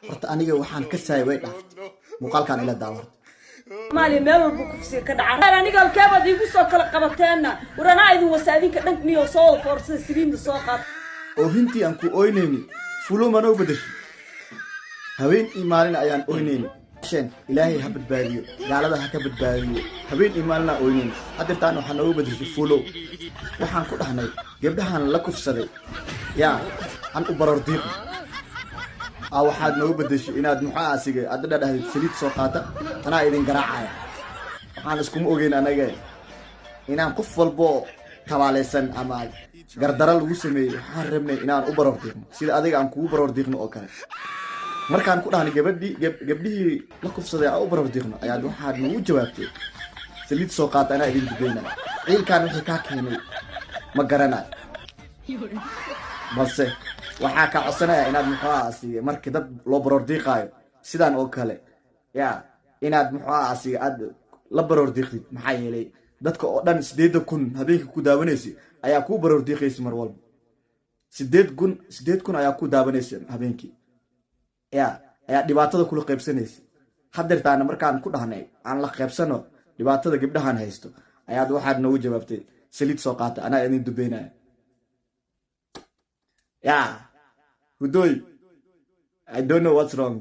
horta aniga waxaan ka saayay way dhaaftay muuqaalkan ila daawar مالي ميلو بكفسي كدعان أنا قال كيف دي قصة كل قبتنا ورانا عايزين وسادين كدنك نيو صول فرصة سرين السوقات oohintii aan ku ooynayni fulo mana u bedeshay habeen imaalin ayaan ooynayni shan ilaahay ha badbaadiyo gaalada ha ka badbaadiyo habeen imaalna ooynayni hadirtaan waxaan ugu bedeshay fulo waxaan ku dhahnay gabdhahan la kufsaday yaa aan u barar diiq waxaad noogu bedeshay inaad muxaasiga aad dhadhahdid saliid soo qaata tanaa idin garaacaya waxaan iskuma ogeyn anaga inaan qof walbo tabaaleysan ama gardara lagu sameeyay waxaan rabnay inaan u barar diiqno sida adiga aan kugu barar diiqno oo kale markaan ku dhahnay gabdhihii la kufsaday aan u barar diiqno ayaad waxaad nagu jawaabtay saliid soo qaata anaa idin dubeynaya ciilkaan wixii kaa keenay ma garanayo balse waxaa ka codsanaya inaad muxaasiga markii dad loo barar diiqaayo sidaan oo kale yaa inaad muxaasiga aad la barar diiqdid maxaa yeelay dadka oo dhan 8,000 habeenkii ku daawanaysay ayaa ku barar diiqaysay mar walba 8,000 ayaa ku daawanaysay habeenkii ayaa dhibaatada kula qaybsanaysay hadeertaana markaan ku dhahnay aan la qaybsano dhibaatada gabdhahan haysto ayaad waxaad noogu jawaabtay saliid soo qaata anaa idin dubeynaya hudoy I don't know what's wrong.